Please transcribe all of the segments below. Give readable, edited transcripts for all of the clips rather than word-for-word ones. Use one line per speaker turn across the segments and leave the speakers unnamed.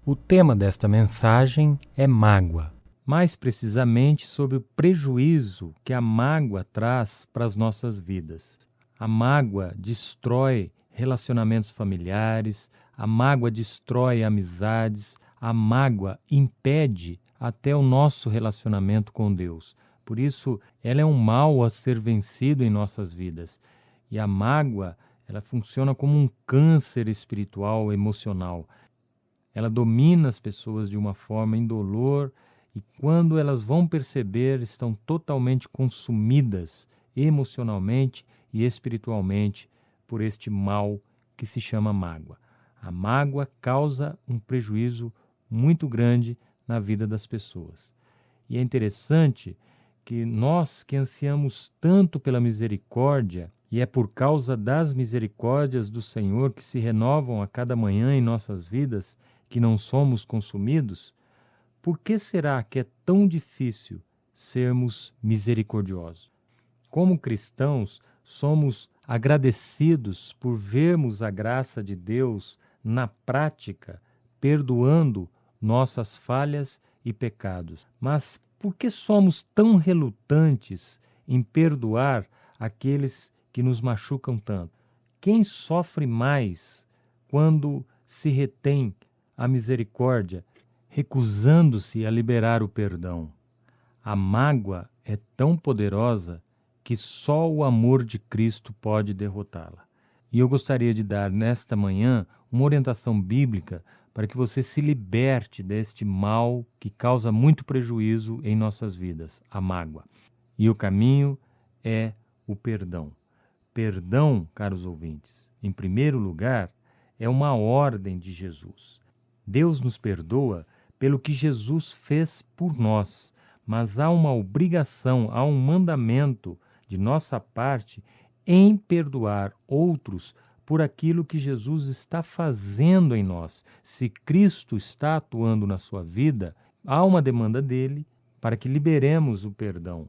O tema desta mensagem é mágoa, mais precisamente sobre o prejuízo que a mágoa traz para as nossas vidas. A mágoa destrói relacionamentos familiares, a mágoa destrói amizades, a mágoa impede até o nosso relacionamento com Deus. Por isso, ela é um mal a ser vencido em nossas vidas. E a mágoa, ela funciona como um câncer espiritual, emocional. Ela domina as pessoas de uma forma indolor e quando elas vão perceber, estão totalmente consumidas emocionalmente e espiritualmente por este mal que se chama mágoa. A mágoa causa um prejuízo muito grande na vida das pessoas. E é interessante que nós que ansiamos tanto pela misericórdia, e é por causa das misericórdias do Senhor que se renovam a cada manhã em nossas vidas, que não somos consumidos, por que será que é tão difícil sermos misericordiosos? Como cristãos, somos agradecidos por vermos a graça de Deus na prática, perdoando nossas falhas e pecados. Mas por que somos tão relutantes em perdoar aqueles que nos machucam tanto? Quem sofre mais quando se retém a misericórdia, recusando-se a liberar o perdão? A mágoa é tão poderosa que só o amor de Cristo pode derrotá-la. E eu gostaria de dar nesta manhã uma orientação bíblica para que você se liberte deste mal que causa muito prejuízo em nossas vidas, a mágoa. E o caminho é o perdão. Perdão, caros ouvintes, em primeiro lugar, é uma ordem de Jesus. Deus nos perdoa pelo que Jesus fez por nós, mas há uma obrigação, há um mandamento de nossa parte em perdoar outros por aquilo que Jesus está fazendo em nós. Se Cristo está atuando na sua vida, há uma demanda dele para que liberemos o perdão.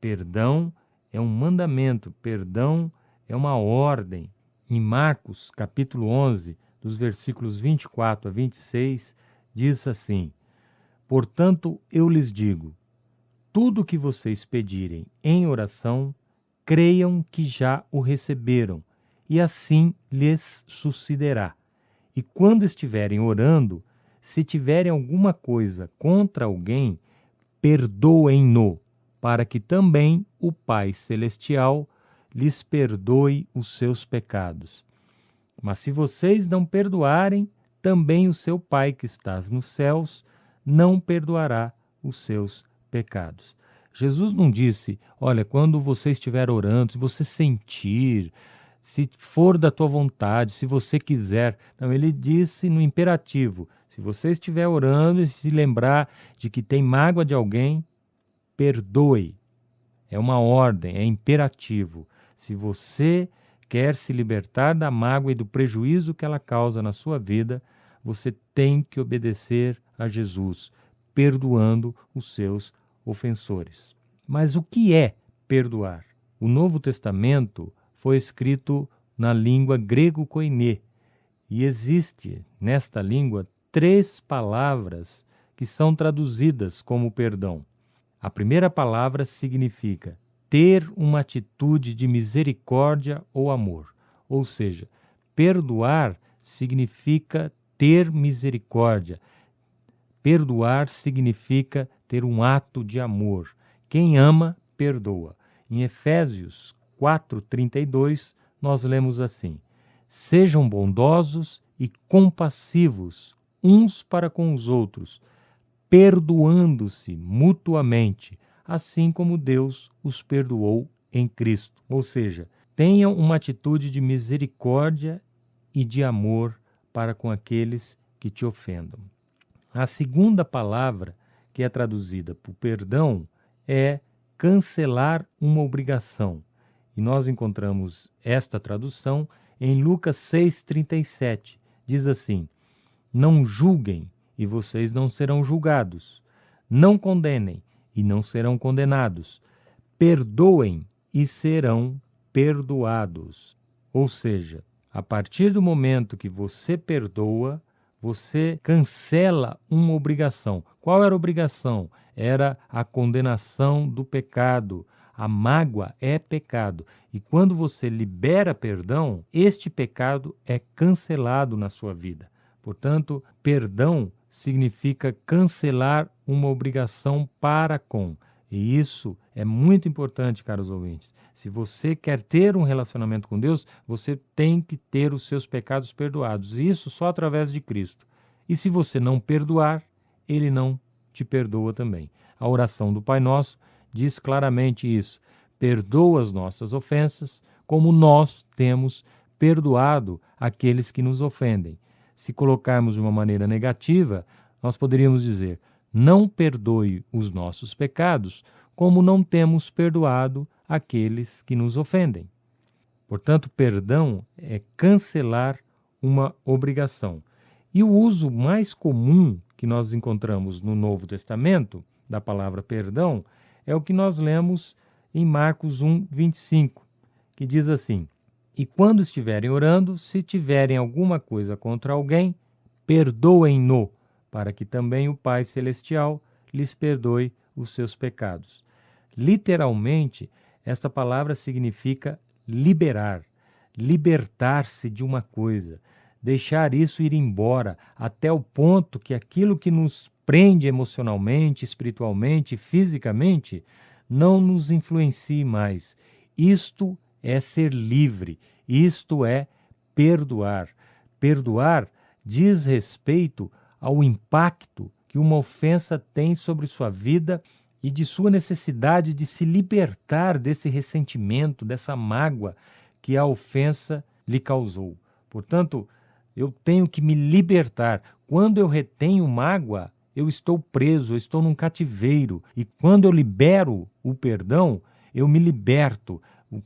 Perdão é um mandamento, perdão é uma ordem. Em Marcos, capítulo 11, dos versículos 24 a 26, diz assim: Portanto, eu lhes digo, tudo o que vocês pedirem em oração, creiam que já o receberam, e assim lhes sucederá. E quando estiverem orando, se tiverem alguma coisa contra alguém, perdoem-no, para que também o Pai Celestial lhes perdoe os seus pecados. Mas se vocês não perdoarem, também o seu Pai que estás nos céus não perdoará os seus pecados. Jesus não disse, olha, quando você estiver orando, se você sentir, se for da tua vontade, se você quiser. Não, ele disse no imperativo, se você estiver orando e se lembrar de que tem mágoa de alguém, perdoe. É uma ordem, é imperativo. Se você quer se libertar da mágoa e do prejuízo que ela causa na sua vida, você tem que obedecer a Jesus, perdoando os seus ofensores. Mas o que é perdoar? O Novo Testamento foi escrito na língua grego-koiné e existe nesta língua 3 palavras que são traduzidas como perdão. A primeira palavra significa ter uma atitude de misericórdia ou amor. Ou seja, perdoar significa ter misericórdia. Perdoar significa ter um ato de amor. Quem ama, perdoa. Em Efésios 4:32, nós lemos assim: Sejam bondosos e compassivos uns para com os outros, perdoando-se mutuamente, assim como Deus os perdoou em Cristo. Ou seja, tenham uma atitude de misericórdia e de amor para com aqueles que te ofendam. A segunda palavra que é traduzida por perdão é cancelar uma obrigação. E nós encontramos esta tradução em Lucas 6:37. Diz assim: Não julguem e vocês não serão julgados. Não condenem e não serão condenados. Perdoem e serão perdoados. Ou seja, a partir do momento que você perdoa, você cancela uma obrigação. Qual era a obrigação? Era a condenação do pecado. A mágoa é pecado. E quando você libera perdão, este pecado é cancelado na sua vida. Portanto, perdão significa cancelar uma obrigação para com. E isso é muito importante, caros ouvintes. Se você quer ter um relacionamento com Deus, você tem que ter os seus pecados perdoados. E isso só através de Cristo. E se você não perdoar, Ele não te perdoa também. A oração do Pai Nosso diz claramente isso. Perdoa as nossas ofensas, como nós temos perdoado aqueles que nos ofendem. Se colocarmos de uma maneira negativa, nós poderíamos dizer: não perdoe os nossos pecados, como não temos perdoado aqueles que nos ofendem. Portanto, perdão é cancelar uma obrigação. E o uso mais comum que nós encontramos no Novo Testamento da palavra perdão é o que nós lemos em Marcos 1, 25, que diz assim: e quando estiverem orando, se tiverem alguma coisa contra alguém, perdoem-no, para que também o Pai Celestial lhes perdoe os seus pecados. Literalmente, esta palavra significa liberar, libertar-se de uma coisa, deixar isso ir embora, até o ponto que aquilo que nos prende emocionalmente, espiritualmente, fisicamente, não nos influencie mais. Isto é ser livre, isto é perdoar. Perdoar diz respeito ao impacto que uma ofensa tem sobre sua vida e de sua necessidade de se libertar desse ressentimento, dessa mágoa que a ofensa lhe causou. Portanto, eu tenho que me libertar. Quando eu retenho mágoa, eu estou preso, eu estou num cativeiro. E quando eu libero o perdão, eu me liberto.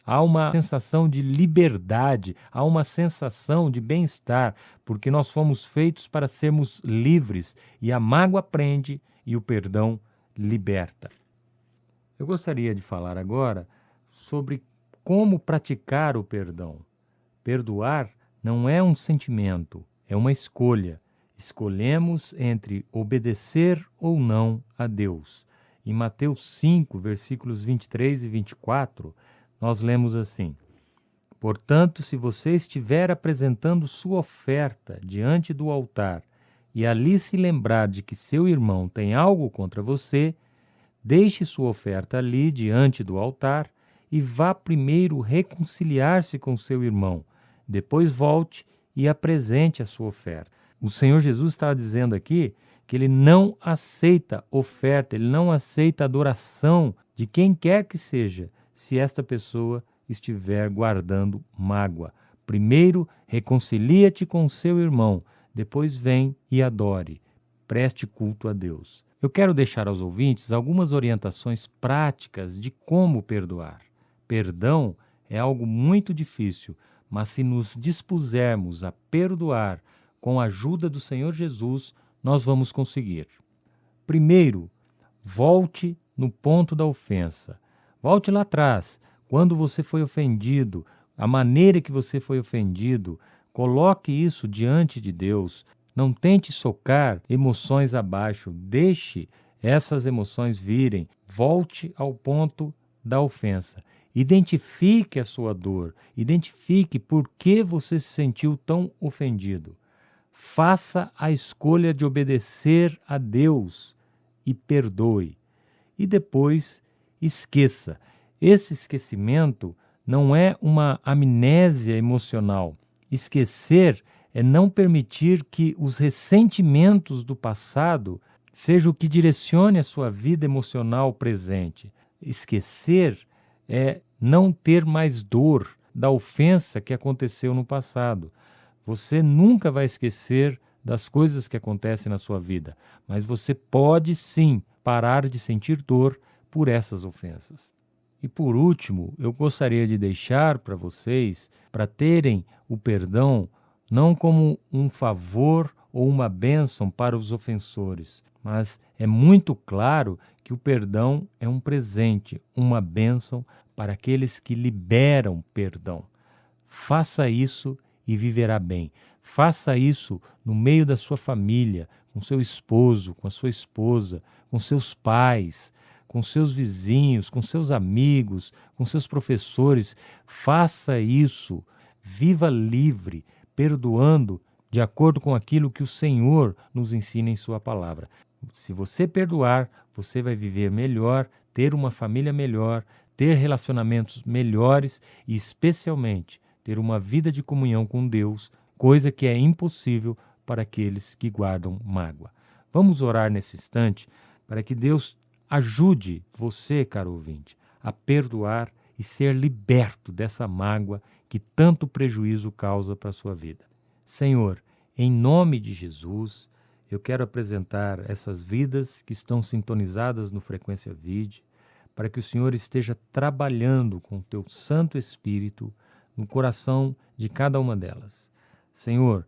Há uma sensação de liberdade, há uma sensação de bem-estar, porque nós fomos feitos para sermos livres e a mágoa prende e o perdão liberta. Eu gostaria de falar agora sobre como praticar o perdão. Perdoar não é um sentimento, é uma escolha. Escolhemos entre obedecer ou não a Deus. Em Mateus 5, versículos 23 e 24, nós lemos assim: portanto, se você estiver apresentando sua oferta diante do altar e ali se lembrar de que seu irmão tem algo contra você, deixe sua oferta ali diante do altar e vá primeiro reconciliar-se com seu irmão. Depois volte e apresente a sua oferta. O Senhor Jesus está dizendo aqui que ele não aceita oferta, ele não aceita adoração de quem quer que seja, se esta pessoa estiver guardando mágoa. Primeiro, reconcilia-te com seu irmão, depois vem e adore, preste culto a Deus. Eu quero deixar aos ouvintes algumas orientações práticas de como perdoar. Perdão é algo muito difícil, mas se nos dispusermos a perdoar com a ajuda do Senhor Jesus, nós vamos conseguir. Primeiro, volte no ponto da ofensa. Volte lá atrás, quando você foi ofendido, a maneira que você foi ofendido, coloque isso diante de Deus. Não tente socar emoções abaixo, deixe essas emoções virem. Volte ao ponto da ofensa. Identifique a sua dor, identifique por que você se sentiu tão ofendido. Faça a escolha de obedecer a Deus e perdoe. E depois esqueça. Esse esquecimento não é uma amnésia emocional. Esquecer é não permitir que os ressentimentos do passado sejam o que direcione a sua vida emocional presente. Esquecer é não ter mais dor da ofensa que aconteceu no passado. Você nunca vai esquecer das coisas que acontecem na sua vida, mas você pode sim parar de sentir dor por essas ofensas. E por último, eu gostaria de deixar para vocês, para terem o perdão não como um favor ou uma bênção para os ofensores, mas é muito claro que o perdão é um presente, uma bênção para aqueles que liberam perdão. Faça isso e viverá bem. Faça isso no meio da sua família, com seu esposo, com a sua esposa, com seus pais, com seus vizinhos, com seus amigos, com seus professores. Faça isso. Viva livre, perdoando de acordo com aquilo que o Senhor nos ensina em sua palavra. Se você perdoar, você vai viver melhor, ter uma família melhor, ter relacionamentos melhores e, especialmente, ter uma vida de comunhão com Deus, coisa que é impossível para aqueles que guardam mágoa. Vamos orar nesse instante para que Deus ajude você, caro ouvinte, a perdoar e ser liberto dessa mágoa que tanto prejuízo causa para a sua vida. Senhor, em nome de Jesus, eu quero apresentar essas vidas que estão sintonizadas no Frequência Vide, para que o Senhor esteja trabalhando com o teu Santo Espírito no coração de cada uma delas. Senhor,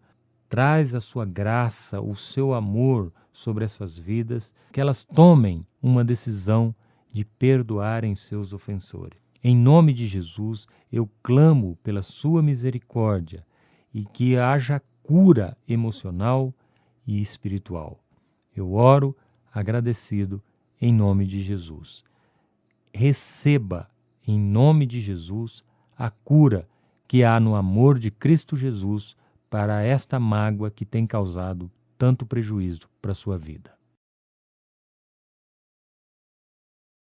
traz a sua graça, o seu amor sobre essas vidas, que elas tomem uma decisão de perdoarem seus ofensores. Em nome de Jesus, eu clamo pela sua misericórdia e que haja cura emocional e espiritual. Eu oro agradecido em nome de Jesus. Receba, em nome de Jesus, a cura que há no amor de Cristo Jesus para esta mágoa que tem causado tanto prejuízo para a sua vida.